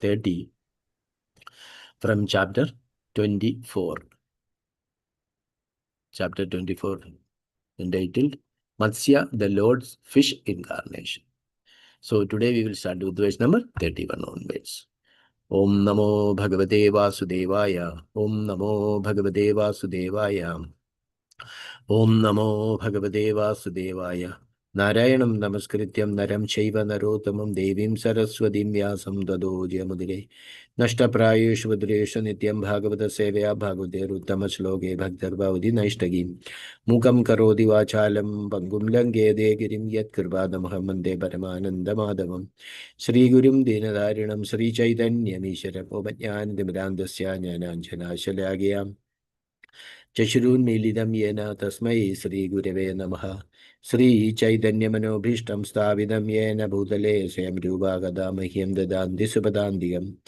30 from chapter 24. Chapter 24 entitled Matsya, the Lord's Fish Incarnation. So today we will start with verse number 31 onwards. Om Namo Bhagavate Vasudevaya. Om Namo Bhagavate Vasudevaya. Om Namo Bhagavate Vasudevaya. Narayanam Namaskrityam Naram Chaiva Narotamam Devim Saraswatim Vyasam Tado Jayamudire Nashtaprayeshu Vadreshu Nityam Bhagavata Sevaya Bhagavate Ruttama Shloke Bhaktarvavadi Naishtagim Mukam Karodi Vachalam Pangum Lange Degirim Yat Kirvadam Mande Paramananda Madhavam Sri Gurum Dinadarinam Sri Chaitanya Mishara Pomatyan Dimrandasya Jnananjana Shalagyam Chashurun Milidam Yena Tasmai Sri Gurave Namaha Sri Chaitanya Manobhishtam Stavidam Yena Bhutale Sam Rubagadamahyam Dadanti Subadandiyam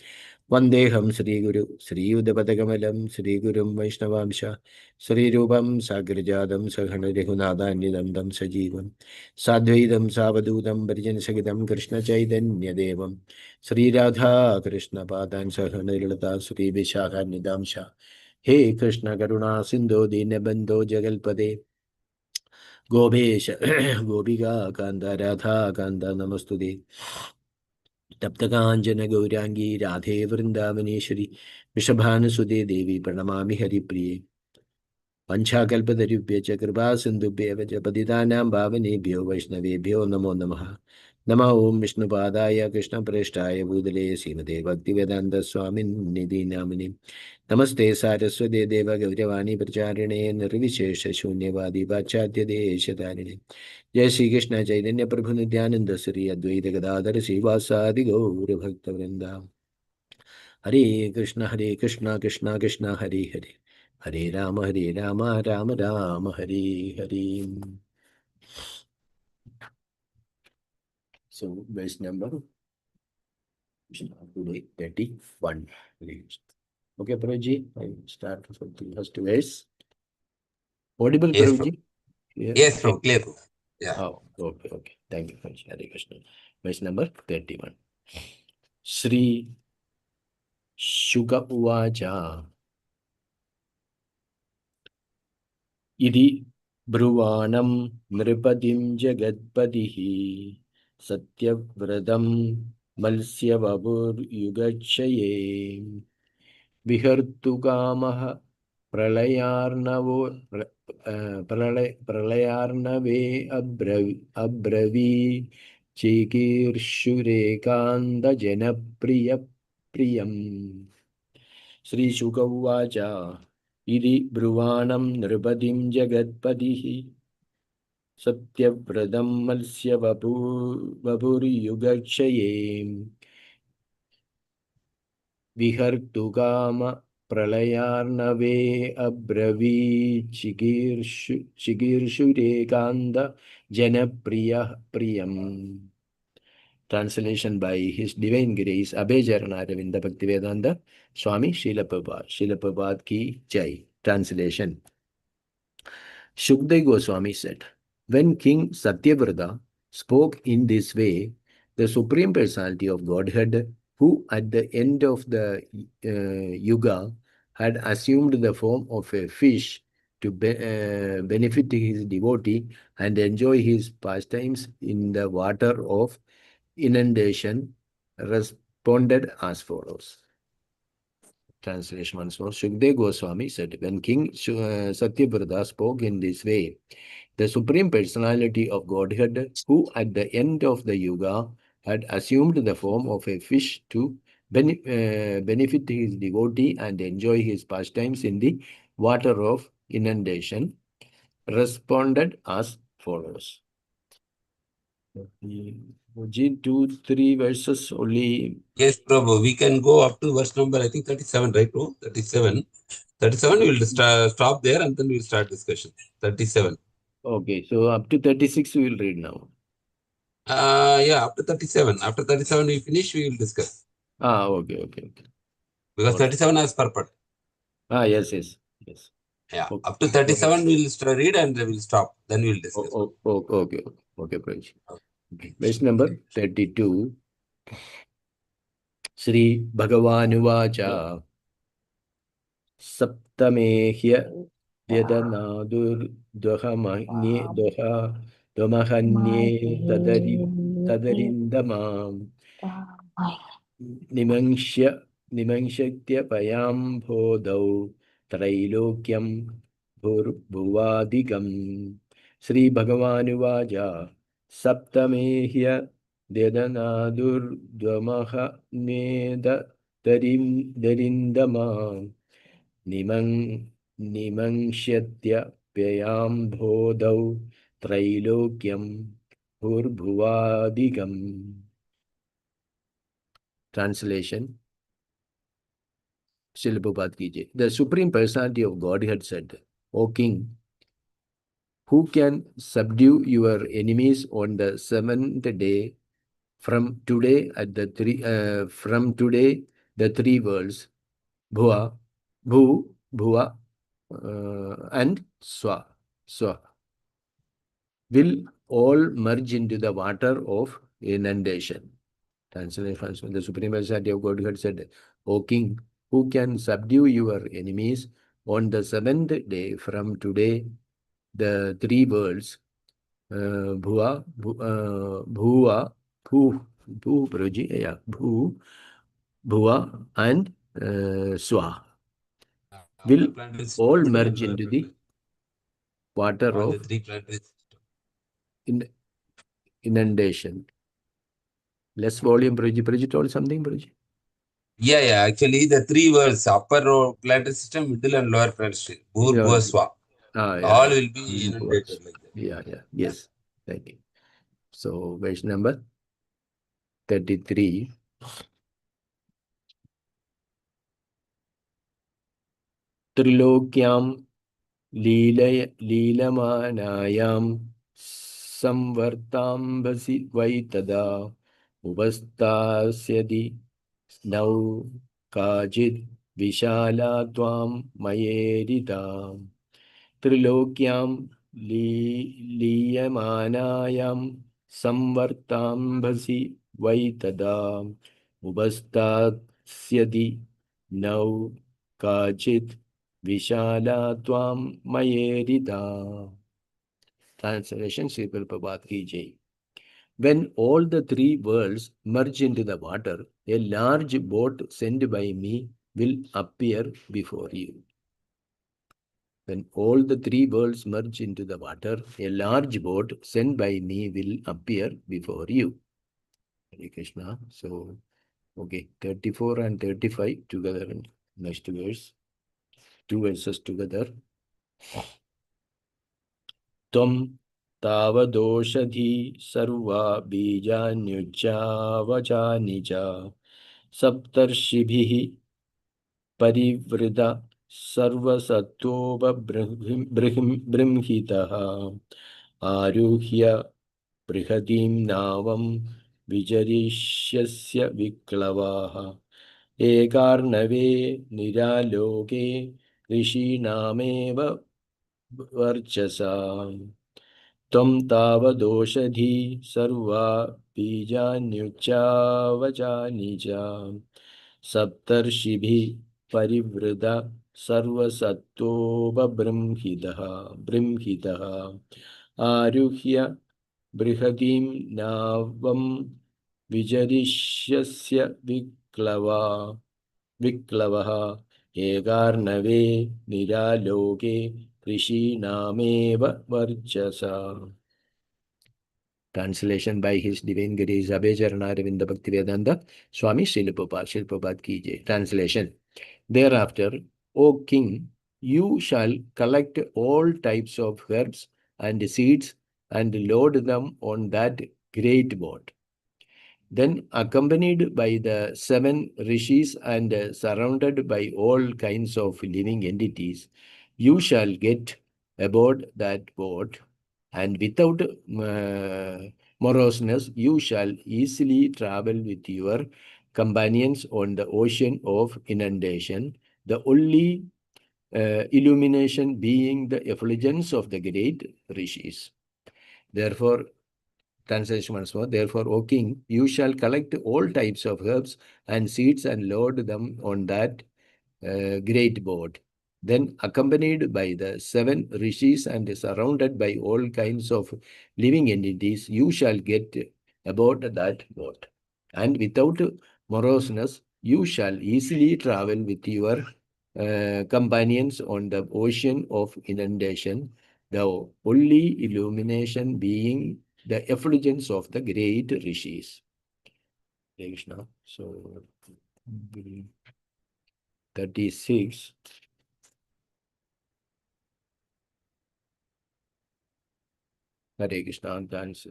Vandeham Sri Guru Sri Udapatagamalam Sri Gurum Vaishnavamsha Sri Rupam Sagrajadam Sahana Rehunadanyadam Dam Sajivam Sadvaidam Savadutam Bharjan Sagitam Krishna Chaitanya Devam Sri Radha Krishna Padan Sahana Lilata Sri Vishakha Nidamsha He Krishna Karuna Sindhu Dinabandho Jagalpade Gobesha Gopika Kanda Radha Kanda Namastude Taptakanjana Gaurangi Radhe Vrindavaneshwari Vishabhanasude Devi Pranamami Haripriye Panchakalpatarubhya Chakrapa Sindhubhya Vajapaditanam Bhavanebhyo Vaishnavebhyo Namo Namaha Namo Om Vishnupadaya Krishna Preshtaya Bhudale Srimate Bhaktivedanta Swamin Nidhi Namini Namaste Saraswate Deva Gauravani Pracharine Nirvishesha Shunyavadi Pachatya Deshatarine Jai Shri Krishna Chaitanya Prabhu Nityananda Sri Advaita Gadadhara Srivasadi Gaura Bhakta Vrinda Hare Krishna Krishna Krishna Hare Hare Hare Rama Rama Rama Hare Hare. So verse number today 31. Okay, Prabhuji, I will start from the first verse. Audible, Yes, Prabhuji? yes, from clear. Yeah. Oh, okay. Thank you, Prabhuji. Hare Krishna. Verse number 31. Sri Shuka Uvacha Idi Bruvanam Nripadim Jagatpadihi Satyavradam Malsyavabur Yugachaye Vihartukamaha Pralayarnavo Pralayarnave Abravi Chikirshurikanda Janapriya Priyam Sri Shuka Uvacha Idi Bruvanam Nripadim Jagatpadihi Satyavradam Malsya Vapuri Yugakshaye Vihartukama Pralayarnave Abravi Chigirshurikanda Janapriya Priyam. Translation by His Divine Grace Abhejarana Ravinda Bhaktivedanta Swami Srila Prabhupada. Srila Prabhupada ki Jai. Translation. Shukdev Goswami said, when King Satyavrata spoke in this way, the Supreme Personality of Godhead, who at the end of the Yuga had assumed the form of a fish to benefit his devotee and enjoy his pastimes in the water of inundation, responded as follows. Translation once more. Shukdev Goswami said, when King Satyavrata spoke in this way, the Supreme Personality of Godhead, who at the end of the Yuga had assumed the form of a fish to benefit his devotee and enjoy his pastimes in the water of inundation, responded as follows. 2-3 verses only. Yes, Prabhu, we can go up to verse number, I think 37, right, Prabhu? 37. 37, we will stop there and then we will start discussion. 37. Okay, so up to 36 we will read now. Yeah, up to 37. After 37 we finish, we will discuss. Okay. Because 37 has purport. Yes. Yeah, Okay. up to 37 we will read and we will stop. Then we will discuss. Okay, Pradesh. Okay. Verse number 32. Sri Bhagavanuvacha Saptamehya Dhamahanye Tadarindamam Nimangshakya Payam Bodau Trailokyam Bhuvadigam Sri Bhagavanuvaja Saptamehya Dhamahanye Darindamam Nimangshitya Pyayam Bodau Trailokyam Bhuvadigam. Translation. Srila Prabhupada ki jai. The Supreme Personality of Godhead said, O King, who can subdue your enemies on the seventh day from today the three worlds, Bhuva, Bhu, Bhuva, and Swa, will all merge into the water of inundation. Translation. The Supreme Personality of Godhead said, O King, who can subdue your enemies on the seventh day from today, the three worlds, Bhuva, Bhuva, Bhuva, and Swa, will all merge into the water all of the three planetary inundation. Less volume, Prabhuji told something, Prabhuji? Yeah. Actually, the three worlds, upper planetary system, middle and lower planetary system, Bhur, Yeah. Bhuva, Swa, all will be inundated like that. Yeah. Yes. Thank you. So, verse number 33. Trilokyam Leelamanayam Samvartambasi Vaitada Upastasyadi Nau Kajit Vishala Tvam Mayeritam Trilokyam Liyamanayam Samvartambasi Vaitada Upastasyadi Nau Kajit Vishala Tvam Mayerida. Translation Sri Prabhupada ki jai. When all the three worlds merge into the water, a large boat sent by me will appear before you. When all the three worlds merge into the water, a large boat sent by me will appear before you. Hare Krishna. So, okay, 34 and 35 together in next verse. Two verses together. Tvam tavadoshadhi sarva bijanyuchavachani cha saptarshibhihi परिवृत सर्वसत्वोपबृंहितः आरुह्य बृहतीं नावं विचरिष्यस्य विक्लवाः एकार्णवे निरालोके ऋषीणामेव वर्चसा त्वं तावदोषधी सर्वा बीजान्युच्चावचानि च सप्तर्षिभिः परिवृत सर्वसत्वोपबृंहितः आरुह्य बृहतीं नावं विचरिष्यस्य विक्लवः एकार्णवे निरालोके ऋषीणामेव वर्चसा. Translation by His Divine Grace Abhay Charanarinda Bhaktivedanta Swami Srila Prabhupada ki jai. Translation. Thereafter, O King, you shall collect all types of herbs and seeds and load them on that great boat. Then, accompanied by the 7 rishis and surrounded by all kinds of living entities, you shall get aboard that boat, and without moroseness, you shall easily travel with your companions on the ocean of inundation, the only illumination being the effulgence of the great rishis. Therefore, Translation once more. Therefore, O king, you shall collect all types of herbs and seeds and load them on that great boat. Then, accompanied by the 7 rishis and surrounded by all kinds of living entities, you shall get aboard that boat. And without moroseness, you shall easily travel with your companions on the ocean of inundation, the only illumination being the effulgence of the great rishis. Hare Krishna. So, 36. Hare Krishna. Thanks.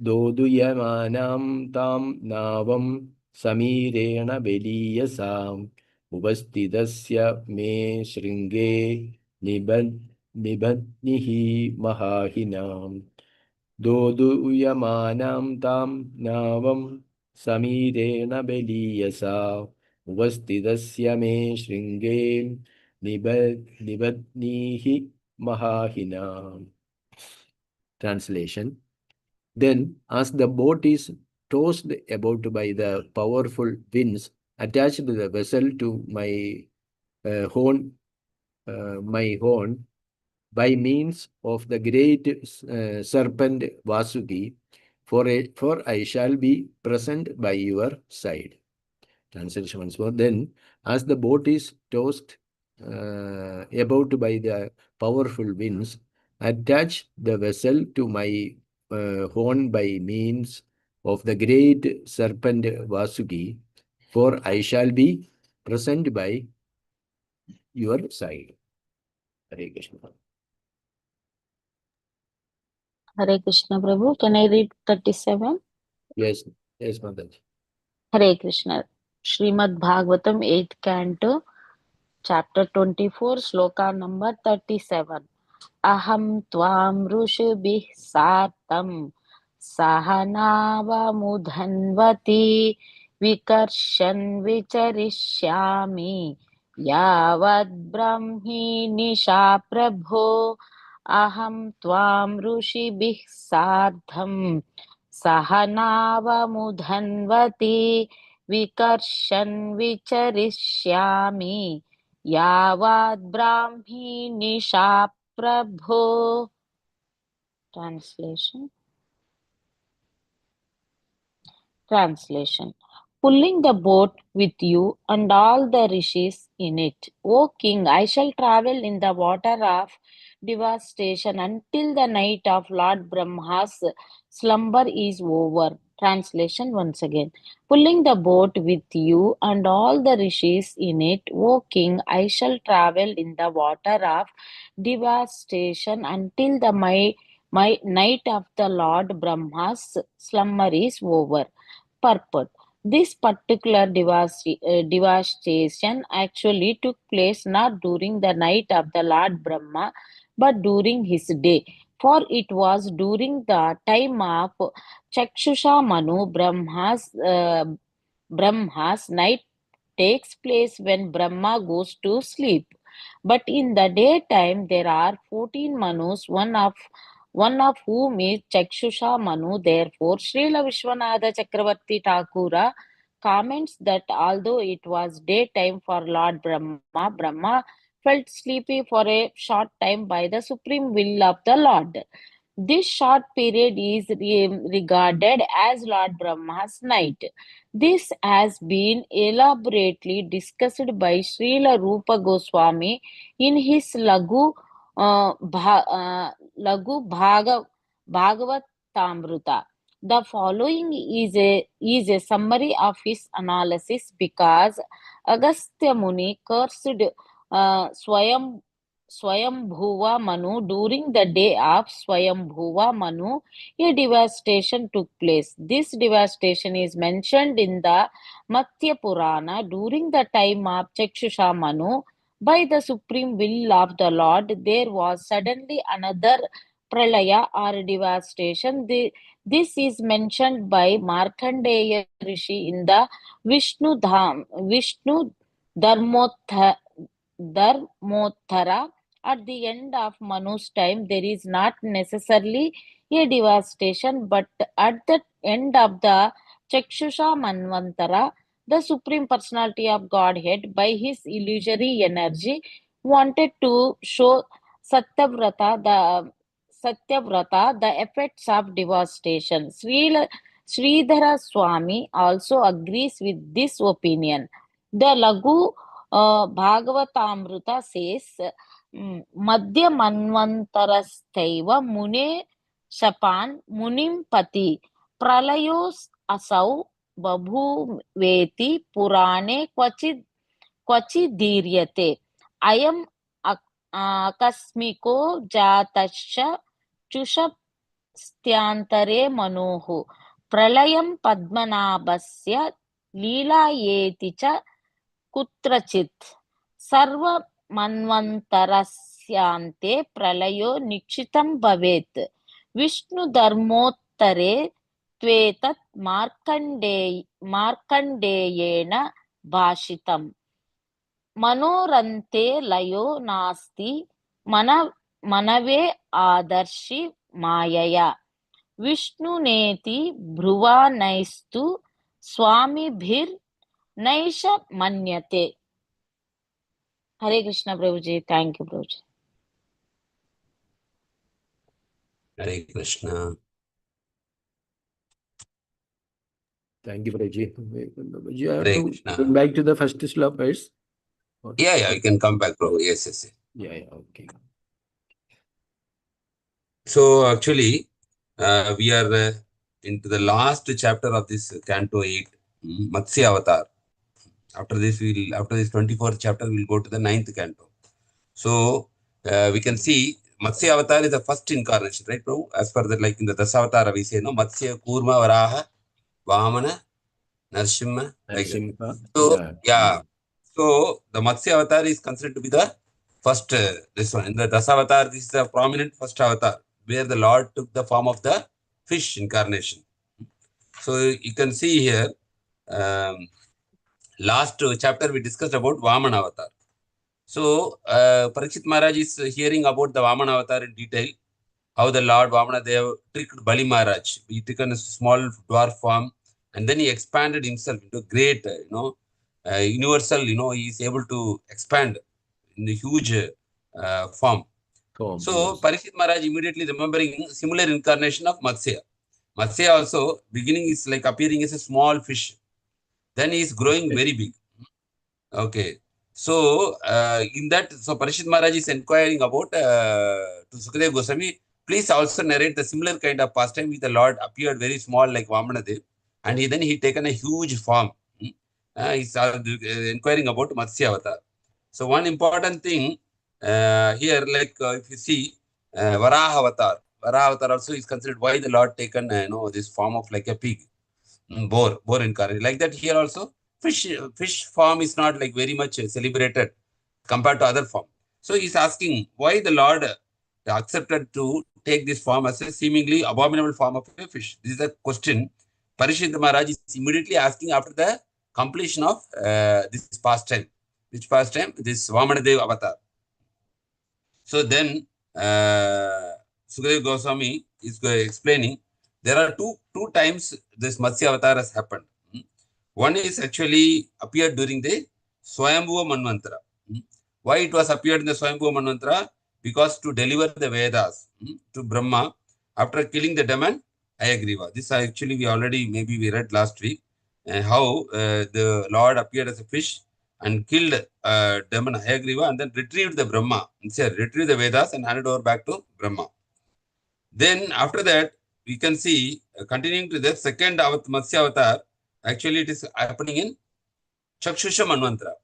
Doduyamanam tam navam samirena beliyasam upastidasya me shringe nibadnihi mahahinam. Doduyamanam tam navam samirena beliyasa upastidasya me shringe nibadnihi mahahinam. Translation. Then, as the boat is tossed about by the powerful winds, attached the vessel to my horn, by means of the great serpent Vasuki, for I shall be present by your side. Translation once more. Then, as the boat is tossed about by the powerful winds, attach the vessel to my horn by means of the great serpent Vasuki, for I shall be present by your side. Hare Krishna. Hare Krishna Prabhu. Can I read 37? Yes, yes, Mataji. Hare Krishna. Srimad Bhagavatam 8th Canto, Chapter 24, Sloka number 37. Aham tvam ऋषिभिः सार्धं सहनावमुधन्वति विकर्षन् विचरिष्यामि यावद्ब्रह्मी निशा प्रभो. Aham tvam ऋषिभिः सार्धं सहनावमुधन्वति विकर्षन् विचरिष्यामि यावद्ब्राह्मी निशा Prabhu. Translation. Pulling the boat with you and all the rishis in it. O king, I shall travel in the water of devastation until the night of Lord Brahma's slumber is over. Translation once again. Pulling the boat with you and all the rishis in it, O king, I shall travel in the water of devastation until the my night of the Lord Brahma's slumber is over. Purport. This particular devastation actually took place not during the night of the Lord Brahma, but during his day. For it was during the time of Chakshusha Manu, Brahma's night takes place when Brahma goes to sleep. But in the daytime there are 14 Manus, one of whom is Chakshusha Manu. Therefore, Srila Vishwanatha Chakravarti Thakura comments that although it was daytime for Lord Brahma, Brahma felt sleepy for a short time by the supreme will of the Lord. This short period is regarded as Lord Brahma's night. This has been elaborately discussed by Srila Rupa Goswami in his Lagu Bhagavatamrita. The following is a summary of his analysis because Agastya Muni cursed Swayambhuva Manu. During the day of Swayambhuva Manu, a devastation took place. This devastation is mentioned in the Matsya Purana. During the time of Chakshusha Manu, by the supreme will of the Lord, there was suddenly another pralaya or devastation. This is mentioned by Markandeya Rishi in the Vishnu Dharmottara. At the end of Manu's time, there is not necessarily a devastation, but at the end of the Chakshusha Manvantara, the Supreme Personality of Godhead, by his illusory energy, wanted to show Satyavrata the effects of devastation. Sridhara Swami also agrees with this opinion. The Lagu Bhagavatamrita says, Madhya Manvantarastaiva Mune Shapan Munim Pati Pralayos Asau Babhuveti Purane Kwachi Ayam Akasmiko Jatasha Chushapstyantare Manohu Pralayam Padmanabhasya Leelayeti cha Kutrachit Sarva Manvantarasyante Pralayo Nikshitam Bhavet Vishnu Dharmottare Tvetat Markandeyena Bhashitam Manorante layo nasti manave adarshi mayaya Vishnu neti bhruvanaistu swami bhir naisha manyate. Hare Krishna Prabhuji. Thank you, Prabhuji. Hare Krishna. Thank you, Prabhuji. You have Hare to Krishna. go back to the first slope first. Yeah, you can come back, Prabhu. Yes. Yeah, okay. So actually, we are into the last chapter of this Canto 8, Matsya Avatar. After this 24th chapter, we'll go to the 9th Canto. So we can see Matsya Avatar is the first incarnation, right, Prabhu? As per the, like in the Dasavatara, we say, no, Matsya, Kurma, Varaha, Vamana, Narsimha, like that. So, yeah. So the Matsya Avatar is considered to be the first, this one. In the Dasavatar, this is the prominent first avatar, where the Lord took the form of the fish incarnation. So you can see here, last chapter we discussed about Vamana Avatar. So Parikshit Maharaj is hearing about the Vamana Avatar in detail, how the Lord Vamana Dev tricked Bali Maharaj. He took a small dwarf form and then he expanded himself into a great, universal, he is able to expand in the huge form. So Parikshit Maharaj immediately remembering similar incarnation of Matsya. Matsya also, beginning is like appearing as a small fish. Then he is growing very big. Okay. So, in that, so Parikshit Maharaj is inquiring about to Sukadeva Goswami, please also narrate the similar kind of pastime with the Lord appeared very small like Vamanadev, and then he taken a huge form. He's inquiring about Matsya Avatar. So, one important thing here, like if you see Varaha Avatar also is considered why the Lord taken this form of like a pig, boar incarnate. Like that here also, fish form is not like very much celebrated compared to other form. So he's asking why the Lord accepted to take this form as a seemingly abominable form of a fish. This is a question Parishit Maharaj is immediately asking after the completion of this pastime. Which pastime? This Vamanadev avatar. So then Sukadeva Goswami is explaining there are two times this Matsya avatar has happened. One is actually appeared during the Swayambhuva Manvantara. Why it was appeared in the Swayambhuva Manvantara? Because to deliver the Vedas to Brahma after killing the demon Hayagriva. This actually maybe we read last week how the Lord appeared as a fish and killed demon Hayagriva and then retrieved the Brahma. Retrieved the Vedas and handed over back to Brahma. Then after that, we can see continuing to the second Matsya avatar. Actually, it is happening in Chakshusha Manvantara.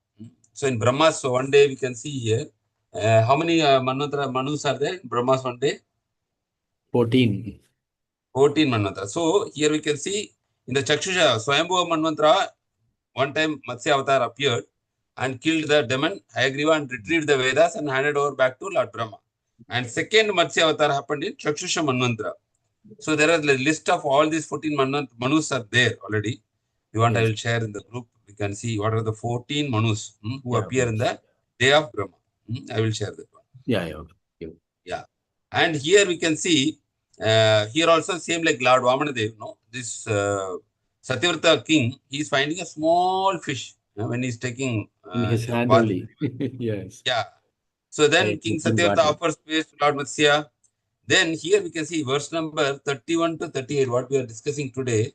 So in Brahmas, so one day we can see here how many Manus are there in Brahmas one day? 14. 14 Manvantara. So here we can see in the Chakshusha Swayambhuva Manvantara, one time Matsya avatar appeared and killed the demon Hayagriva and retrieved the Vedas and handed over back to Lord Brahma. And second Matsya avatar happened in Chakshusha Manvantara. So there are a list of all these 14 Manus are there already. You want, I will share in the group. We can see what are the 14 Manus who appear in the day of Brahma. I will share that one. Yeah. And here we can see Here also same like Lord Vamanadev, no? This Satyavrata king, he is finding a small fish when he's taking In his hand bath. only. Yes. Yeah. So By then King taking Satyavrata water. offers space to Lord Matsya. Then here we can see verse number 31 to 38, what we are discussing today.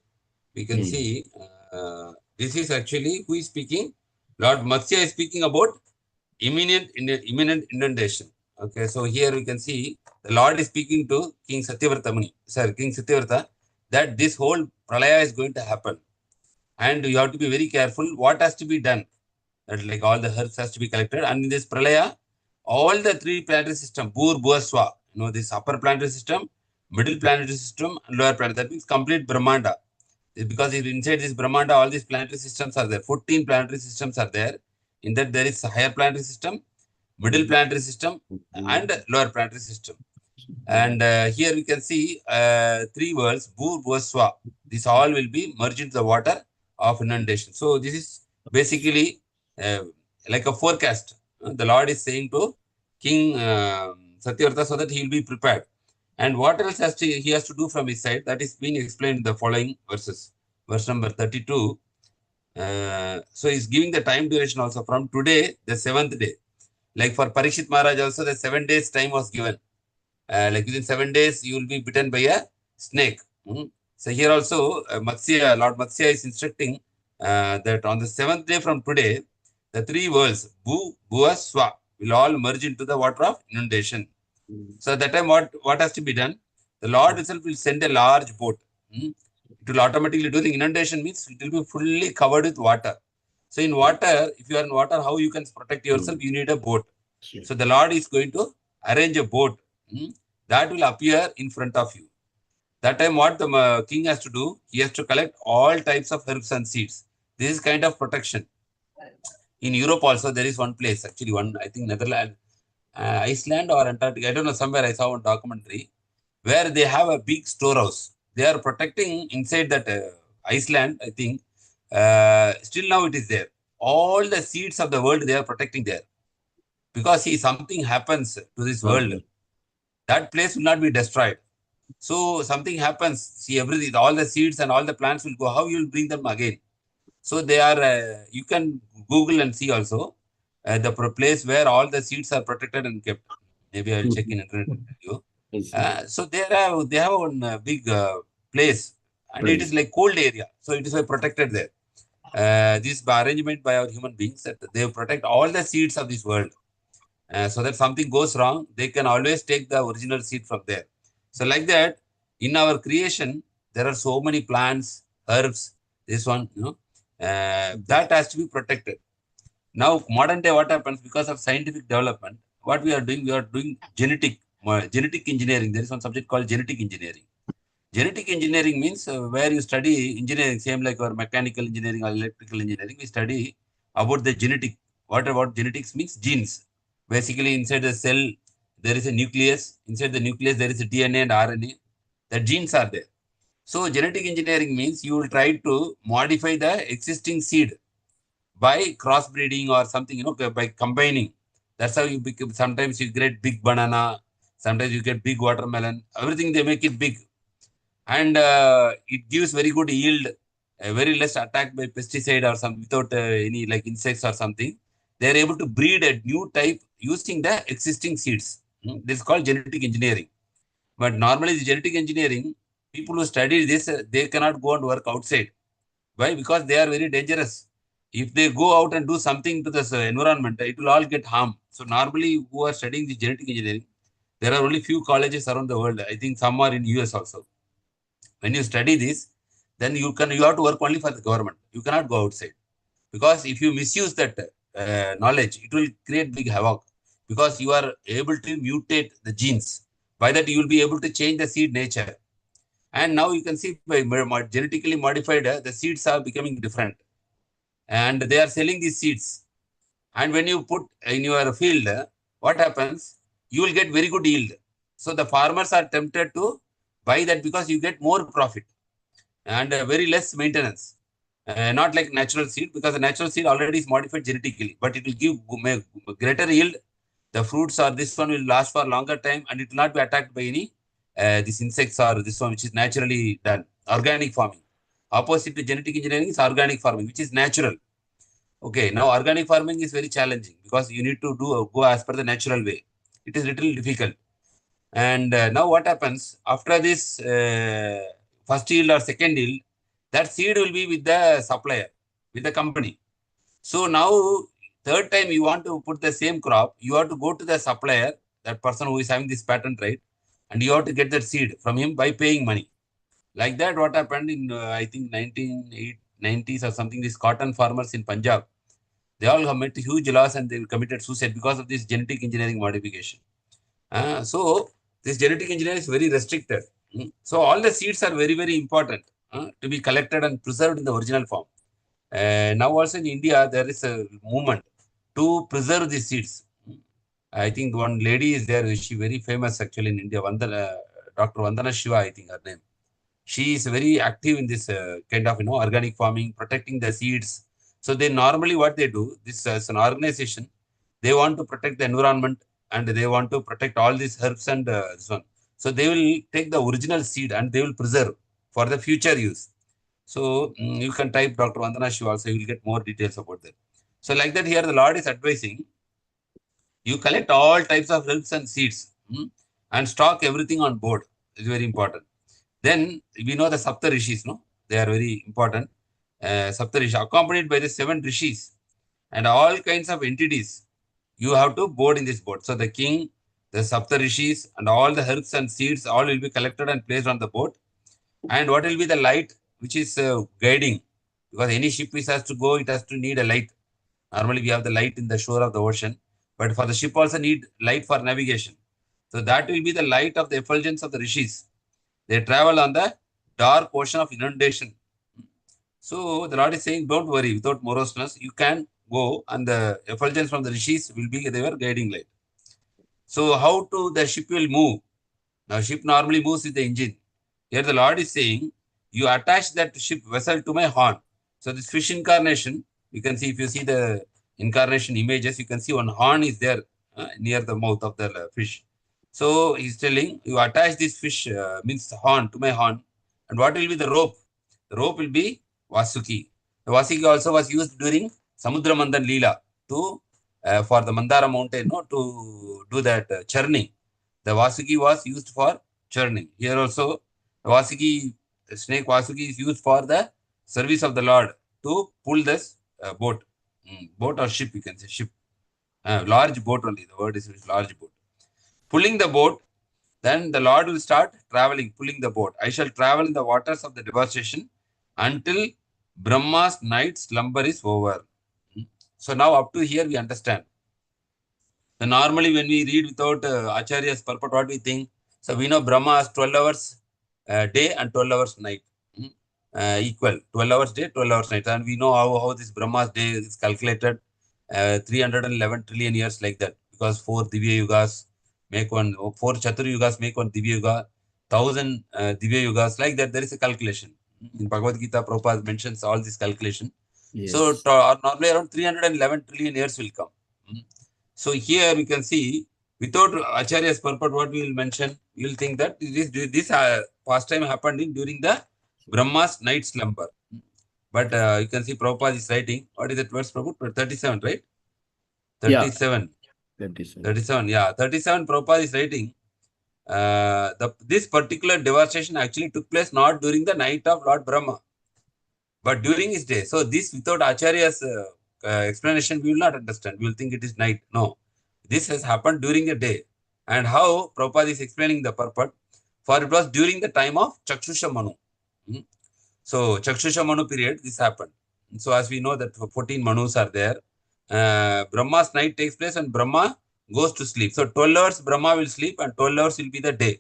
We can see this is actually who is speaking. Lord Matsya is speaking about imminent inundation. Okay, so here we can see the Lord is speaking to King Satyavrata Muni, King Satyavrata, that this whole pralaya is going to happen. And you have to be very careful what has to be done. That like all the herbs has to be collected. And in this pralaya, all the three planetary system, Bhur, Bhuva, Swa, this upper planetary system, middle planetary system, and lower planetary. That means complete Brahmanda. Because inside this Brahmanda, all these planetary systems are there. 14 planetary systems are there. In that, there is a higher planetary system, middle planetary system, and lower planetary system. And here we can see three worlds, Bhur, Bhuva, Swa. This all will be merged into the water of inundation. So this is basically like a forecast. The Lord is saying to King Satyavrata so that he will be prepared. And what else he has to do from his side, that is being explained in the following verses. Verse number 32. So he's giving the time duration also from today, the 7th day. Like for Parikshit Maharaj also, the 7 days time was given. Like within 7 days, you will be bitten by a snake. So here also, Lord Matsya is instructing that on the 7th day from today, the three worlds, Bhu, Bhuva, Swa, will all merge into the water of inundation. So at that time, what has to be done? The Lord itself will send a large boat. It will automatically do the inundation means it will be fully covered with water. So in water, if you are in water, how you can protect yourself? You need a boat. So the Lord is going to arrange a boat that will appear in front of you. That time, what the king has to do, he has to collect all types of herbs and seeds. This is kind of protection. In Europe also, there is one place, actually one, I think Netherlands, Iceland or Antarctica, I don't know, somewhere I saw one documentary where they have a big storehouse. They are protecting inside that Iceland, I think. Still now it is there. All the seeds of the world, they are protecting there. Because see, something happens to this world, that place will not be destroyed. So something happens, see everything, all the seeds and all the plants will go. How you will bring them again? So they are, you can Google and see also the place where all the seeds are protected and kept. Maybe I'll check in internet and tell you. So they have one big place, and it is like cold area. So it is protected there. This arrangement by our human beings that they protect all the seeds of this world. So that something goes wrong, they can always take the original seed from there. So like that, in our creation, there are so many plants, herbs, this one, that has to be protected. Now, modern day, what happens because of scientific development, what we are doing genetic engineering. There is one subject called genetic engineering. Genetic engineering means where you study engineering, same like our mechanical engineering or electrical engineering, we study about the genetic. What about genetics means? Genes. Basically, inside the cell, there is a nucleus. Inside the nucleus, there is a DNA and RNA. The genes are there. So, genetic engineering means you will try to modify the existing seed by crossbreeding or something, by combining. That's how you become. Sometimes you get big banana, sometimes you get big watermelon. Everything they make it big, and it gives very good yield, very less attacked by pesticide or some without any like insects or something. They are able to breed a new type using the existing seeds. This is called genetic engineering. But normally, the genetic engineering, people who study this, they cannot go and work outside. Why? Because they are very dangerous. If they go out and do something to this environment, it will all get harm. So normally, who are studying the genetic engineering, there are only few colleges around the world. I think some are in US also. When you study this, then you have to work only for the government. You cannot go outside, because if you misuse that knowledge, it will create big havoc, because you are able to mutate the genes. By that, you will be able to change the seed nature. And now you can see by genetically modified, the seeds are becoming different, and they are selling these seeds. And when you put in your field, what happens? You will get very good yield. So the farmers are tempted to buy that because you get more profit and very less maintenance. Not like natural seed, because the natural seed already is modified genetically, but it will give greater yield. The fruits or this one will last for longer time, and it will not be attacked by any these insects or this one, which is naturally done. Organic farming. Opposite to genetic engineering is organic farming, which is natural. Okay, now organic farming is very challenging because you need to go as per the natural way. It is little difficult. And now what happens after this first yield or second yield, that seed will be with the supplier, with the company. So now third time you want to put the same crop, you have to go to the supplier, that person who is having this patent right, and you have to get that seed from him by paying money. Like that, what happened in I think 1990s or something, these cotton farmers in Punjab, they all have met huge loss and they committed suicide because of this genetic engineering modification. So this genetic engineering is very restricted. So all the seeds are very, very important to be collected and preserved in the original form. Now also in India, there is a movement to preserve these seeds. I think one lady is there. She very famous actually in India. Dr. Vandana Shiva, I think her name. She is very active in this kind of organic farming, protecting the seeds. So they normally what they do, this as an organization, they want to protect the environment and they want to protect all these herbs and this one. So they will take the original seed and they will preserve for the future use. So you can type Dr. Vandana Shiva also, you will get more details about that. So like that here the Lord is advising, you collect all types of herbs and seeds and stock everything on board. It's very important. Then we know the Sapta Rishis, no? They are very important. Sapta Rishi, accompanied by the 7 Rishis and all kinds of entities, you have to board in this boat. So the king, the Sapta Rishis, and all the herbs and seeds, all will be collected and placed on the boat. And what will be the light which is guiding? Because any ship which has to go, it has to need a light. Normally we have the light in the shore of the ocean, but for the ship also need light for navigation. So that will be the light of the effulgence of the Rishis. They travel on the dark ocean of inundation. So the Lord is saying, don't worry, without moroseness, you can go and the effulgence from the Rishis will be their guiding light. So how to the ship will move? Now ship normally moves with the engine. Here the Lord is saying, you attach that ship vessel to my horn. So this fish incarnation, you can see, if you see the incarnation images, you can see one horn is there near the mouth of the fish. So he's telling, you attach this fish, means horn, to my horn. And what will be the rope? The rope will be Vasuki. The Vasuki also was used during Samudra Mandan Leela to for the Mandara mountain, to do that churning. The Vasuki was used for churning. Here also, the Vasuki, the snake Vasuki is used for the service of the Lord to pull this boat. Boat or ship, you can say ship. Large boat only. The word is large boat. Pulling the boat, then the Lord will start traveling, pulling the boat. I shall travel in the waters of the devastation until Brahma's night slumber is over. So now up to here we understand. So normally when we read without Acharya's purport, what we think? So we know Brahma has 12 hours day and 12 hours night. Equal. 12 hours day, 12 hours night. And we know how this Brahma's day is calculated. 311 trillion years like that. Because 4 Divya Yugas make one, 4 Chatur Yugas make one Divya Yuga. 1000 Divya Yugas. Like that, there is a calculation. In Bhagavad Gita, Prabhupada mentions all this calculation. Yes. So normally around 311 trillion years will come. So here we can see, without Acharya's purport, what we will mention, you will think that this pastime happened during the Brahma's night slumber. But you can see Prabhupada is writing, what is that verse, Prabhupada? 37, right? 37. Yeah. 37. 37, yeah. 37, Prabhupada is writing, this particular devastation actually took place not during the night of Lord Brahma, but during his day. So this, without Acharya's explanation, we will not understand. We will think it is night. No. This has happened during the day. And how Prabhupada is explaining the purport, for it was during the time of Chakshusha Manu. So Chakshusha Manu period, this happened. So as we know that 14 Manus are there. Brahma's night takes place and Brahma goes to sleep. So 12 hours Brahma will sleep and 12 hours will be the day.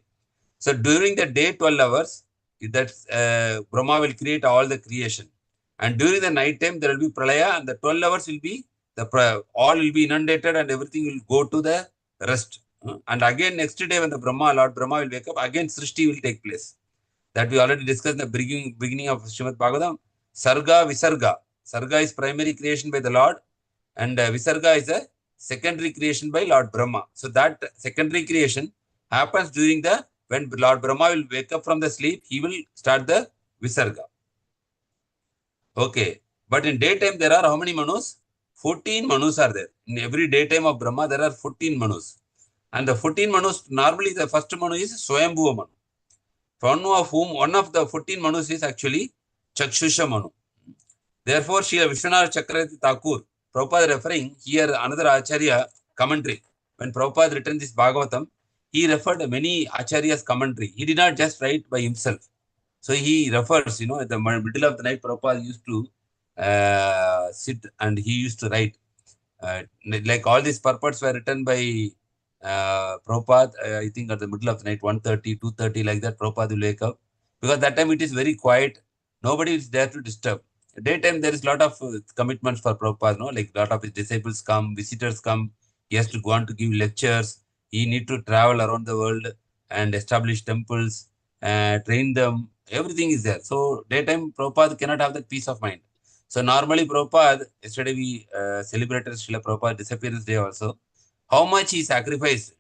So during the day 12 hours, that Brahma will create all the creation. And during the night time, there will be Pralaya and the 12 hours will be, all will be inundated and everything will go to the rest. And again, next day when the Lord Brahma will wake up, again Srishti will take place. That we already discussed in the beginning of Srimad Bhagavatam. Sarga, Visarga. Sarga is primary creation by the Lord and Visarga is a secondary creation by Lord Brahma. So that secondary creation happens during when Lord Brahma will wake up from the sleep, he will start the Visarga. Okay. But in daytime, there are how many Manus? 14 Manus are there. In every daytime of Brahma, there are 14 Manus. And the 14 Manus, normally the first Manu is Swayambhuva Manu. One of the 14 Manus is actually Chakshusha Manu. Therefore, Srila Vishwanath Chakravarti Thakur, Prabhupada referring here another Acharya commentary. When Prabhupada written this Bhagavatam, he referred many Acharya's commentary. He did not just write by himself. So he refers, at the middle of the night, Prabhupada used to sit and he used to write. Like all these purports were written by Prabhupada, I think at the middle of the night, 1:30, 2:30, like that, Prabhupada will wake up. Because that time it is very quiet. Nobody is there to disturb. Daytime, there is a lot of commitments for Prabhupada, like a lot of his disciples come, visitors come. He has to go on to give lectures. He need to travel around the world and establish temples, train them. Everything is there. So daytime, Prabhupada cannot have that peace of mind. So normally Prabhupada, yesterday we celebrated Srila Prabhupada disappearance day also. How much he sacrificed.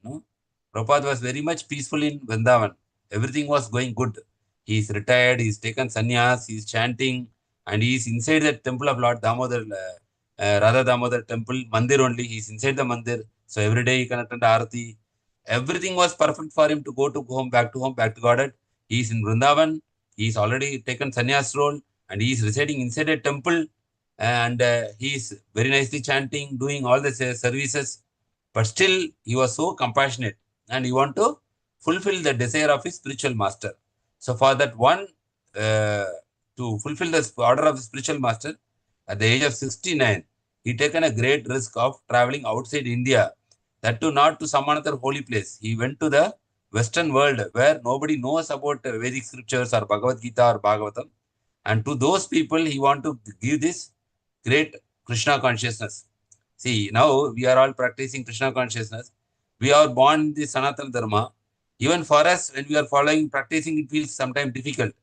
Prabhupada was very much peaceful in Vrindavan. Everything was going good. He is retired, he is taken sannyas, he is chanting, and he is inside the temple of Lord Damodar, Radha Damodar temple, mandir only. He is inside the mandir. So every day he can attend Arati. Everything was perfect for him to go to home, back to Godhead. He is in Vrindavan. He is already taken sannyas role and he is residing inside a temple. And he is very nicely chanting, doing all the services. But still, he was so compassionate and he want to fulfill the desire of his spiritual master. So for that one, to fulfill the order of the spiritual master, at the age of 69, he taken a great risk of traveling outside India, that too not to some another holy place. He went to the Western world where nobody knows about Vedic scriptures or Bhagavad Gita or Bhagavatam. And to those people, he want to give this great Krishna consciousness. See, now we are all practicing Krishna consciousness. We are born in the Sanatana Dharma. Even for us, when we are practicing, it feels sometimes difficult.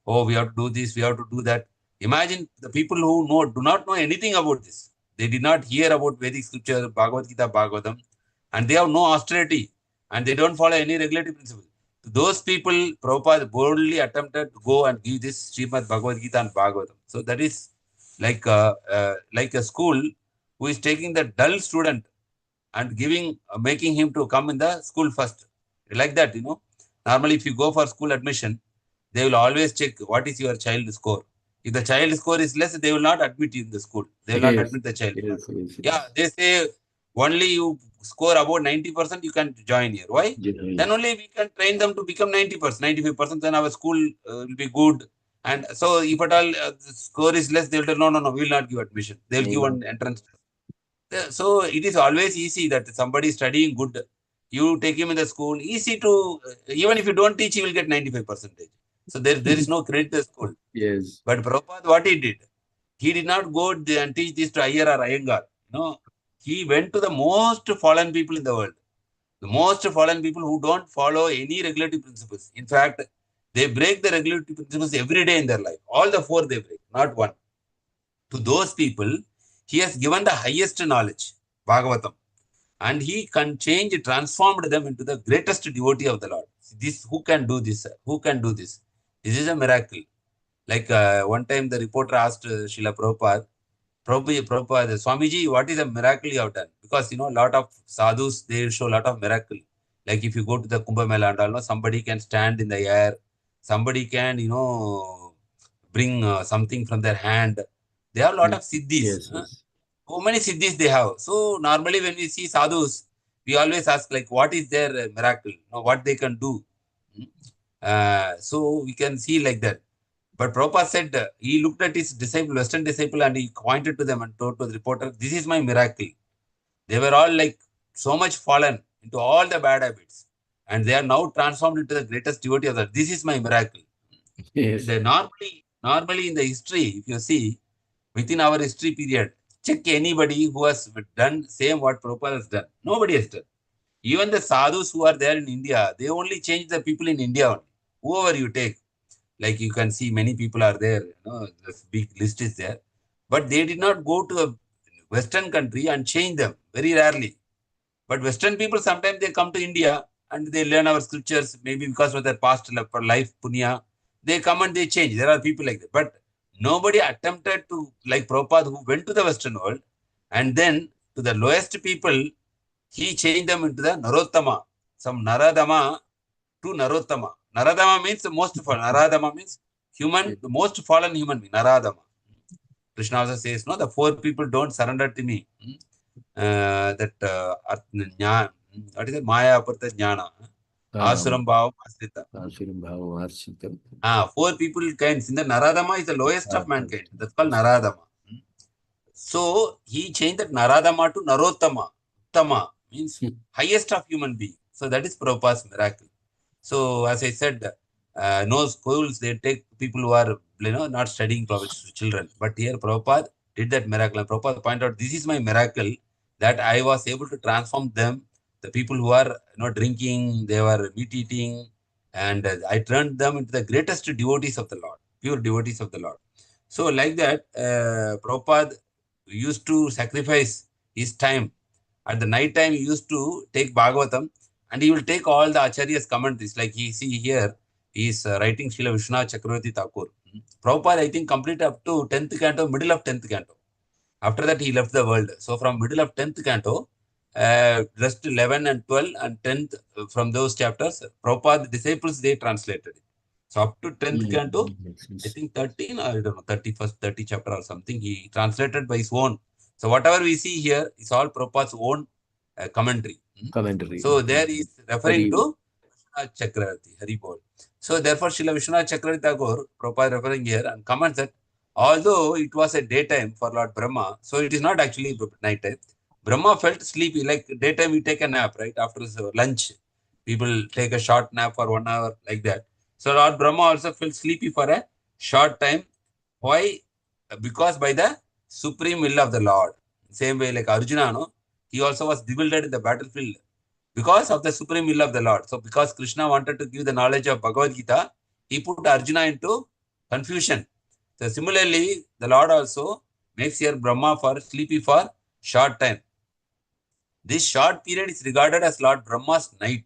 Oh, we have to do this, we have to do that. Imagine the people who do not know anything about this. They did not hear about Vedic scripture, Bhagavad Gita, Bhagavatam, and they have no austerity, and they don't follow any regulatory principle. To those people, Prabhupada boldly attempted to go and give this Srimad Bhagavad Gita and Bhagavatam. So that is like a school who is taking the dull student and making him to come in the school first. Like that, Normally, if you go for school admission, they will always check what is your child score. If the child score is less, they will not admit you in the school. They will not admit the child. Yes. Yeah, they say only you score about 90%, you can join here. Why? Then only we can train them to become 90%, 95%, then our school will be good. And so if at all the score is less, they will tell, no, we will not give admission. They will give one entrance. So it is always easy that somebody is studying good, you take him in the school, easy to, even if you don't teach, he will get 95%. So there is no credit to the school. Yes. But Prabhupada, what he did not go and teach this to Iyer or Iyengar. He went to the most fallen people in the world. The most fallen people who don't follow any regulatory principles. In fact, they break the regulatory principles every day in their life. All the four they break, not one. To those people, he has given the highest knowledge, Bhagavatam. And he transformed them into the greatest devotee of the Lord. Who can do this? Who can do this? This is a miracle. Like one time the reporter asked Srila Prabhupada, Swamiji, what is a miracle you have done? Because, a lot of sadhus, they show a lot of miracle. Like if you go to the Kumbh Mela and all, somebody can stand in the air. Somebody can, bring something from their hand. They have a lot of siddhis. Yes. So many siddhis they have. So normally when we see sadhus, we always ask like, what is their miracle? What they can do? So we can see like that. But Prabhupada said, he looked at his Western disciple, and he pointed to them and told to the reporter, this is my miracle. They were all like so much fallen into all the bad habits. And they are now transformed into the greatest devotee of that. This is my miracle. Yes. Normally in the history, if you see, within our history period, check anybody who has done same what Prabhupada has done. Nobody has done. Even the sadhus who are there in India, they only change the people in India only. Whoever you take. Like you can see many people are there, this big list is there. But they did not go to a Western country and change them, very rarely. But Western people, sometimes they come to India and they learn our scriptures, maybe because of their past life, punya, they come and they change. There are people like that. But nobody attempted to, like Prabhupada, who went to the Western world, and then to the lowest people, he changed them into the Narottama. Some Naradama to Narottama. Naradama means the most fallen. Naradama means human, the most fallen human being. Naradama. Krishna also says, no, the four people don't surrender to me. What is it? Maya Aparta Jnana. Asuram Bhavam Asrita. Asuram Bhavam Asrita. Four people kinds. In the Naradama is the lowest of mankind. That's called Naradama. So he changed that Naradama to Narottama. Uttama means highest of human being. So that is Prabhupada's miracle. So as I said, no schools, they take people who are not studying children. But here Prabhupada did that miracle. And Prabhupada pointed out, this is my miracle, that I was able to transform them, the people who are drinking, they were meat eating, and I turned them into the greatest devotees of the Lord, pure devotees of the Lord. So like that, Prabhupada used to sacrifice his time. At the night time, he used to take Bhagavatam, and he will take all the Acharya's commentaries. Like he see here, he is writing Srila Vishwanath Chakravarti Thakur. Prabhupada, I think, completed up to 10th canto, middle of 10th canto. After that, he left the world. So from middle of 10th canto, rest 11 and 12 and 10th, from those chapters, Prabhupada disciples, they translated it. So up to 10th canto, I think 13, I don't know, 31st, 30 chapter or something, he translated by his own. So whatever we see here is all Prabhupada's own commentary. So there he is referring to Chakravarti, Hari Bol. So therefore, Srila Vishwanath Chakravarti Thakur, Prabhupada referring here and comments that although it was a daytime for Lord Brahma, so it is not actually night time. Brahma felt sleepy, like daytime we take a nap, right? After lunch, people take a short nap for 1 hour, like that. So Lord Brahma also felt sleepy for a short time. Why? Because by the supreme will of the Lord. Same way like Arjuna, no? He also was bewildered in the battlefield because of the supreme will of the Lord. So because Krishna wanted to give the knowledge of Bhagavad Gita, he put Arjuna into confusion. So similarly, the Lord also makes here Brahma for sleepy for short time. This short period is regarded as Lord Brahma's night.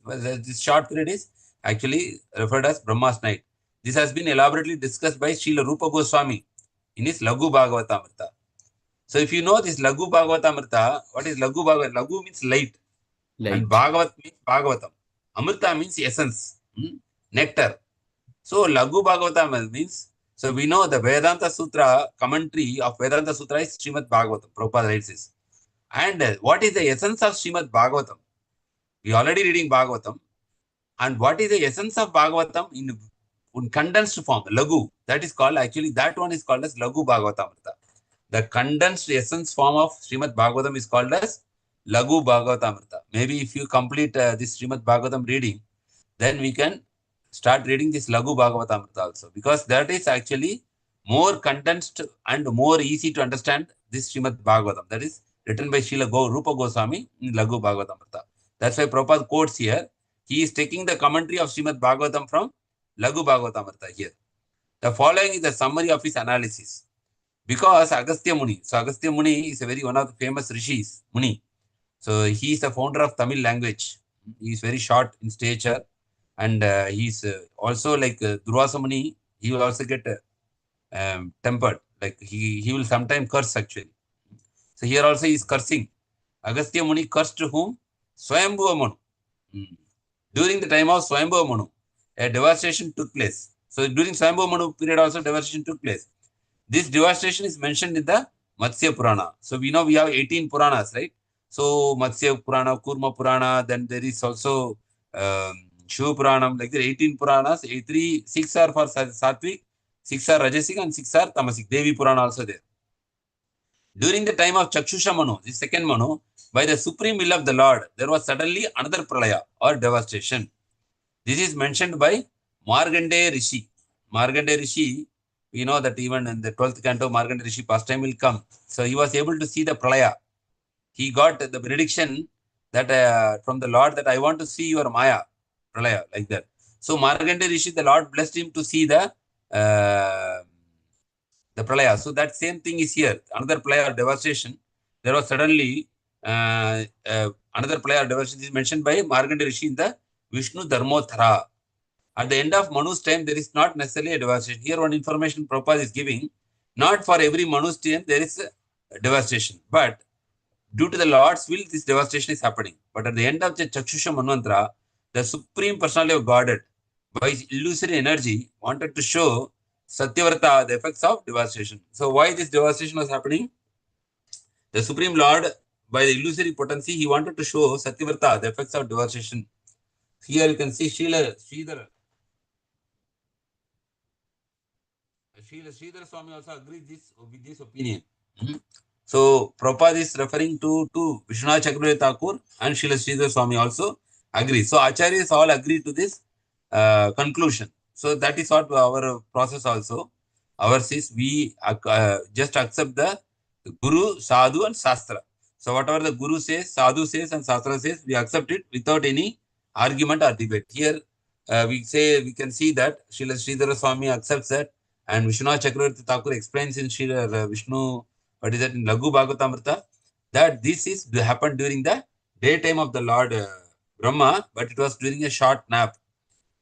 This short period is actually referred as Brahma's night. This has been elaborately discussed by Srila Rupa Goswami in his Laghu Bhagavatamrita. So if you know this Laghu Bhagavatamrita, what is Laghu Bhagavatam? Laghu means light. And Bhagavat means Bhagavatam. Amrita means essence, nectar. So Laghu Bhagavatam means, so we know the Vedanta Sutra, commentary of Vedanta Sutra is Srimad Bhagavatam. Prabhupada writes this. And what is the essence of Srimad Bhagavatam? We are already reading Bhagavatam. And what is the essence of Bhagavatam in condensed form, Laghu? That is called, actually, that one is called as Laghu Bhagavatamrita. The condensed essence form of Srimad Bhagavatam is called as Laghu Bhagavatamrita. Maybe if you complete this Srimad Bhagavatam reading, then we can start reading this Laghu Bhagavatamrita also. Because that is actually more condensed and more easy to understand this Srimad Bhagavatam. That is written by Srila Rupa Goswami in Laghu Bhagavatamrita. That's why Prabhupada quotes here. He is taking the commentary of Srimad Bhagavatam from Laghu Bhagavatamrita here. The following is the summary of his analysis. Because Agastya Muni, so Agastya Muni is one of the famous rishis, Muni. So he is the founder of Tamil language. He is very short in stature, and he is also like Durvasa Muni. He will also get tempered, like he will sometimes curse actually. So here also he is cursing. Agastya Muni cursed whom? Swayambhuva Manu. During the time of Swayambhuva Manu, a devastation took place. So during Swayambhuva Manu period also devastation took place. This devastation is mentioned in the Matsya Purana. So we know we have 18 Puranas, right? So Matsya Purana, Kurma Purana, then there is also Shiva Puranam, like the 18 Puranas. 6 are for Sattvic, 6 are Rajasic, and 6 are Tamasic. Devi Purana also there. During the time of Chakshusha Manu, the second Manu, by the supreme will of the Lord, there was suddenly another pralaya or devastation. This is mentioned by Markandeya Rishi. Markandeya Rishi, we know that even in the 12th canto, Markandeya Rishi past time will come. So he was able to see the pralaya. He got the prediction that from the Lord that I want to see your Maya, pralaya, like that. So Markandeya Rishi, the Lord blessed him to see the pralaya. So that same thing is here. Another pralaya or devastation. There was suddenly Another player devotion is mentioned by Markandeya Rishi in the Vishnu Dharmottara. At the end of Manu's time, there is not necessarily a devastation. Here, one information Prabhupada is giving, not for every Manu's time there is a devastation, but due to the Lord's will, this devastation is happening. But at the end of the Chakshusha Manvantara, the Supreme Personality of Godhead, by his illusory energy, wanted to show Satyavrata the effects of devastation. So, why this devastation was happening? The Supreme Lord, by the illusory potency, he wanted to show Satyavrata the effects of devastation. Here you can see Sridhar Swami also agrees with this opinion. So, Prabhupada is referring to Vishwanath Chakravarti Thakur and Srila Sridhar Swami also agree. So, Acharyas all agree to this conclusion. So, that is what our process also. Ours is we just accept the Guru, Sadhu and Shastra. So, whatever the Guru says, Sadhu says and Shastra says, we accept it without any argument or debate. Here, we can see that Srila Sridhar Swami accepts that, and Vishwanath Chakravarti Thakur explains in Srila Vishnu, what is that, in Laghu Bhagavatam, that this is happened during the daytime of the Lord Brahma, but it was during a short nap.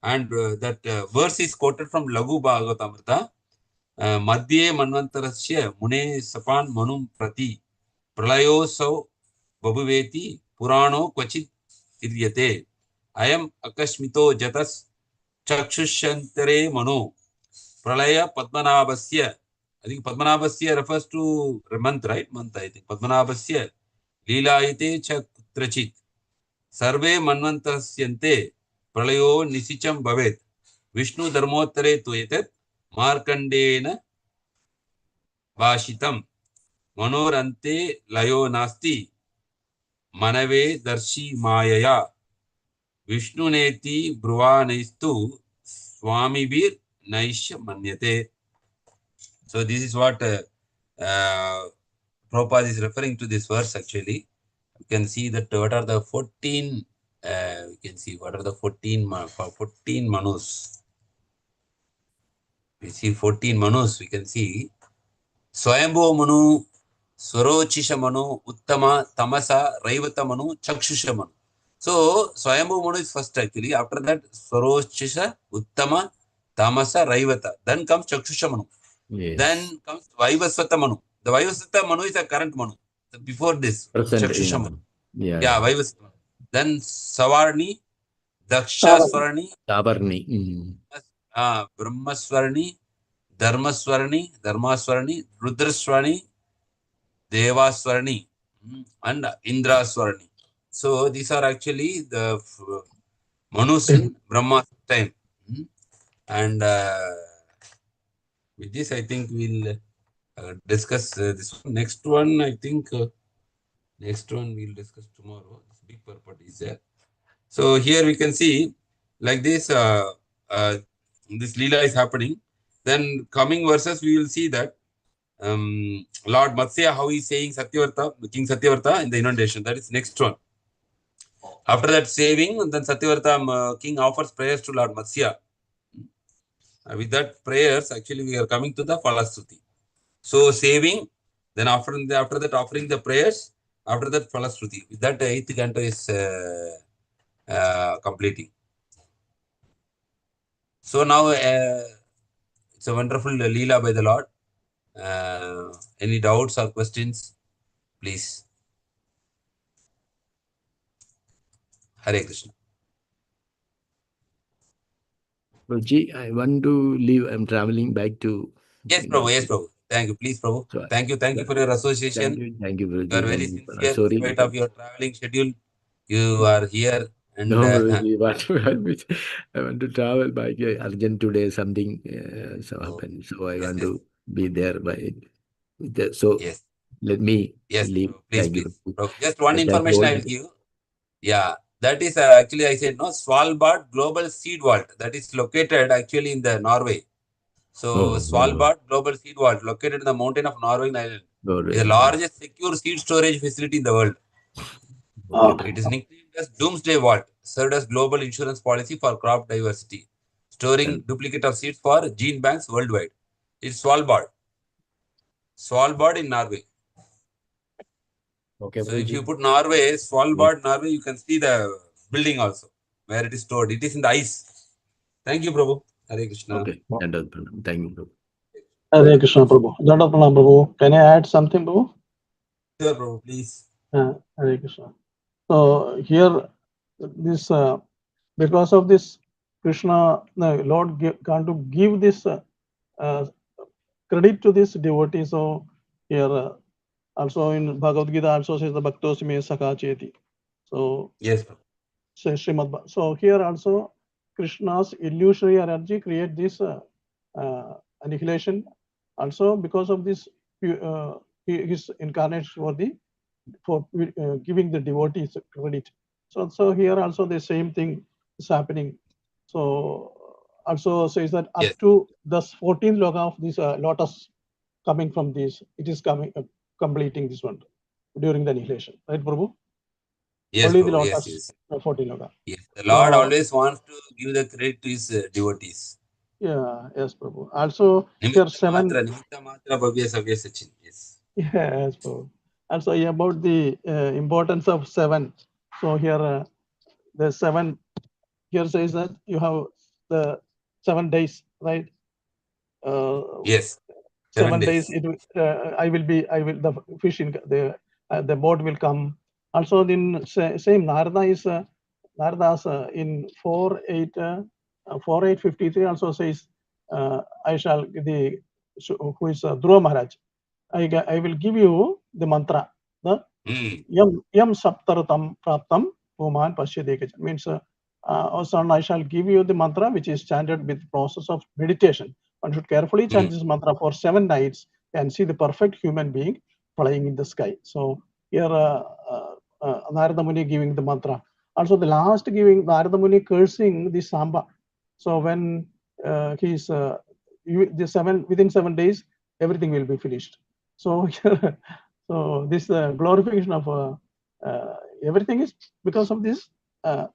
And that verse is quoted from Laghu Bhagavatam. Madhye Manvantarasya Mune Sapan Manum Prati Pralayo Sau Babuveti Purano Kvachit Iryate Ayam Akashmito Jatas Chakshushantere Mano Pralaya Padmanabhasya. I think Padmanabhasya refers to month, right? Month, I think. Padmanabhasya Leelayate Chakutrachit Sarve Manvantasyante Pralayo Nisicham Bhavet Vishnu Dharmottare Tuetet Markandena Vashitam Manorante Layo Nasti Manave Darshi Mayaya Vishnu Neti Bruvanistu Swami Bir Naisha Manyate. So, this is what Prabhupada is referring to this verse actually. You can see that what are the 14, we can see what are the 14 Manus. We see 14 Manus, we can see Swayambhu Manu, Swarochisha Manu, Uttama, Tamasa, Raivata Manu, Chakshusha Manu. So, Swayambhu Manu is first actually. After that, Swarochisha, Uttama, Tamasa, Raivata. Then comes Chakshusha Manu. Yes. Then comes Vaivasvata Manu. The Vaivasvata Manu is the current Manu. Before this, Present, Chakshusha Manu. Yeah. Vaivasvata Manu. Then Savarni, Daksha Swarani, Tavarni. Brahmaswarani, Dharmaswarani, Rudraswarani, Devaswarani, and Indraswarani. So these are actually the Manus in Brahma's time. And with this, I think we'll discuss this one. Next one, I think next one we'll discuss tomorrow. This big purport is there. So here we can see like this, this Leela is happening. Then coming verses, we will see that Lord Matsya, how he is saying Satyavrata, King Satyavrata in the inundation. That is next one. After that saving, then Satyavrata king offers prayers to Lord Matsya. With that prayers, actually we are coming to the Falastuti. So saving, then after that offering the prayers, after that Falastuti. With that 8th canto is completing. So now it's a wonderful Leela by the Lord. Any doubts or questions, please. Hare Krishna. Guruji, I want to leave. I'm traveling back to. Yes, Prabhu. Yes, Prabhu. Thank you. Please, Prabhu. So, Thank you for your association. Thank you, Guruji. You are very sincere in spite of your traveling schedule. You are here. And no, Guruji, I want to travel back. Urgent today, something happened. So I want to be there by. So yes, let me leave. Prabhu, please. Prabhu. Just one information I will give. Yeah, that is actually I said no, Svalbard Global Seed Vault. That is located actually in the Norway. So Svalbard Global Seed Vault, located in the mountain of Norway Island, is the largest secure seed storage facility in the world. It is nicknamed as Doomsday Vault, served as global insurance policy for crop diversity, storing duplicate of seeds for gene banks worldwide. It's Svalbard in Norway. Okay, So if you Prabhuji. put Norway, Svalbard, Norway, you can see the building also where it is stored. It is in the ice. Thank you, Prabhu. Hare Krishna. Okay, and thank you, Prabhu. Hare Krishna, Prabhu. Dandavat Pranam, Prabhu. Can I add something, Prabhu? Sure, Prabhu, please. Hare Krishna. So here, this because of this, Krishna, the Lord going to give this credit to this devotee. So here also in Bhagavad Gita also says the Bhaktos me Sakha Cheti. So Yes, Prabhu. says Srimad. So here also Krishna's illusory energy create this annihilation. Also because of this, his incarnation for giving the devotees credit. So here also the same thing is happening. So also says that up Yes. to the 14th loka of this lotus coming from this, it is coming completing this one during the annihilation, right, Prabhu? Yes, Only the Prabhu. lotus, Yes. 14 loka. Yes. The Lord So always wants to give the credit to his devotees. yeah, yes, Prabhu. Also here seven. Nimitta matra bhavya savya sachin. Yes. Yes, Prabhu. Also about the importance of seven. So here the seven here says that you have the 7 days, right? Yes. 7 days. I will the fish in the boat will come. Also, in same Narada is Narada's in 4:8:53 also says I shall the who is Dhruva Maharaj. I will give you the mantra. The yam saptaratam praptam puman pashyadekacha means oh son, I shall give you the mantra which is chanted with process of meditation. One should carefully chant this mantra for 7 nights and see the perfect human being flying in the sky. So here Narada Muni giving the mantra. Also the last giving Narada Muni cursing the Samba. So when he's within 7 days everything will be finished. So so this glorification of everything is because of this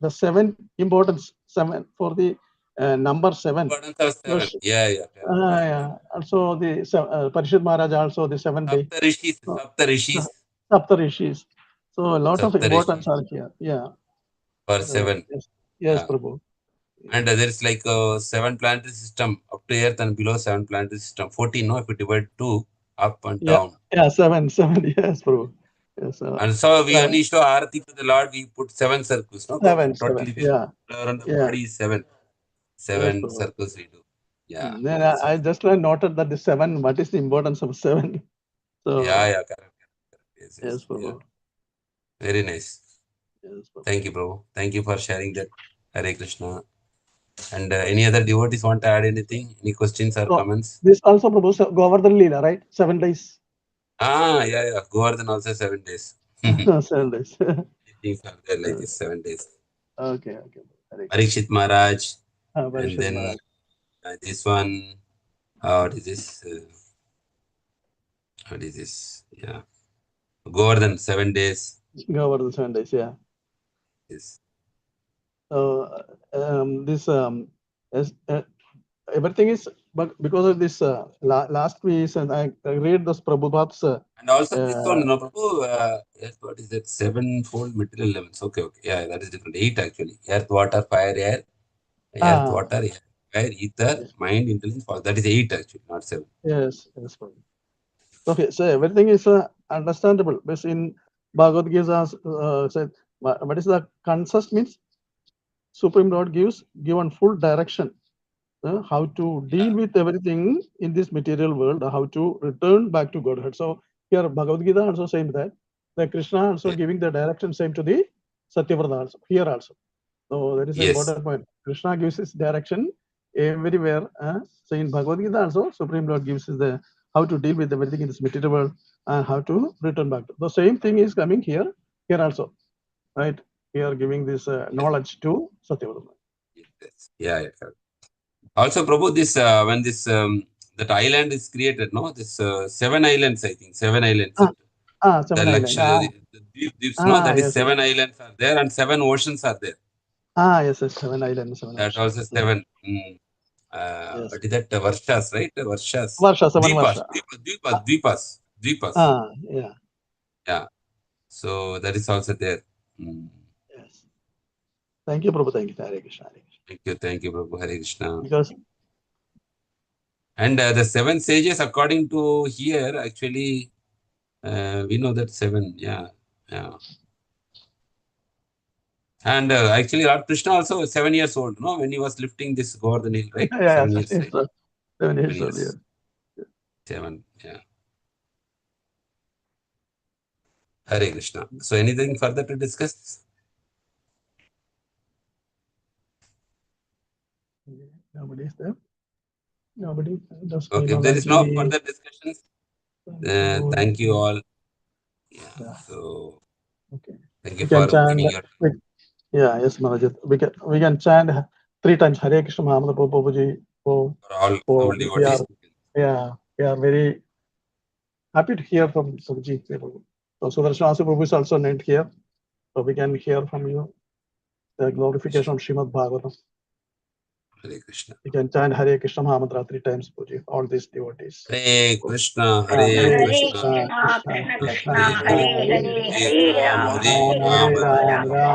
the 7 importance 7 for the number 7. Importance of 7. Yeah. Yeah. Also the Parishad Maharaj also the 7 day. Sapta Rishis. Sapta Rishis. So a lot of Sapta importance Rishis. are here. Yeah. For 7. Yes, Prabhu. And there is like a 7 planetary system up to Earth and below 7 planetary system. 14, no? If we divide 2 up and down. Yeah, 7. Yes, Prabhu. Yes, And so we only show Arati to the Lord, we put 7 circles, no? 7. Totally Yeah. around the body is 7. 7 Yes, circles we do. Yeah. Then I just noted that the 7, what is the importance of 7? So Yeah, correct. yes, Prabhu. Yeah. Very nice. Yes, Prabhu. Thank you, Prabhu. Thank you for sharing that. Hare Krishna. And any other devotees want to add anything? Any questions or comments? This also, Prabhu, Govardhan Leela, right? 7 days. Yeah. Govardhan also 7 days. 7 days. Things are there like this, 7 days. Okay. Parikshit Maharaj. And Parishad then Maharaj. this one, what is this? What is this? Yeah. Govardhan, 7 days. Govardhan 7 days, yeah. Yes. So this everything is, but because of this last week, and I read this Prabhupada's. And also this one, no, Prabhu, yes, what is that? 7-fold material elements. Okay. Yeah, that is different. 8 actually. Earth, water, fire, air. Earth, water, air, fire, ether, mind, intelligence. That is 8 actually, not 7. Yes. Okay, so everything is understandable. Because in Bhagavad Gita said, what is the consist means? Supreme Lord given full direction how to deal with everything in this material world, how to return back to Godhead. So here Bhagavad Gita also saying that Krishna also giving the direction same to the Satyavrata also, here also. So that is an important point. Krishna gives his direction everywhere. So in Bhagavad Gita also, Supreme Lord gives us the how to deal with everything in this material world and how to return back. The same thing is coming here also, right? We are giving this knowledge to Satyavrata. Yes. Yeah, correct. Also, Prabhu, this when this that island is created, no, this 7 islands, I think 7 islands. 7 islands. The Deeps, no, that is 7 islands are there and 7 oceans are there. Yes, 7 islands. 7 that also 7. But is that Varshas, right? Varsha, 7 Varsha. Dvipas. Yeah. Yeah. So that is also there. Yes. Thank you, Prabhu. Thank you. Hare Krishna. Hare Krishna. Thank you, Prabhu. Hare Krishna. Because And the 7 sages, according to here, actually, we know that 7. Yeah. And actually, Lord Krishna also 7 years old, no? When he was lifting this Govardhan hill, right? 7 years. yes, Right? 7 years earlier. 7. Yeah. Hare Krishna. So, anything further to discuss? Nobody is there. Nobody. Just Okay, if there is no further discussions, thank you all. Yeah. So, okay. thank you We can for chant. giving your. Yes, Manojit. We can chant 3 times Hare Krishna Mahamudra Prabhuji. For all devotees. We are very happy to hear from Prabhuji. So Sudarshan Prabhu is also named here. So we can hear from you the glorification of Srimad Bhagavatam. Hare Krishna. We can chant Hare Krishna Mahamantra 3 times, Prabhuji, all these devotees. Hare Krishna, Hare Krishna, Krishna, Krishna, Hare Hare Hare, Hare Ram, Hare Ram. Ram.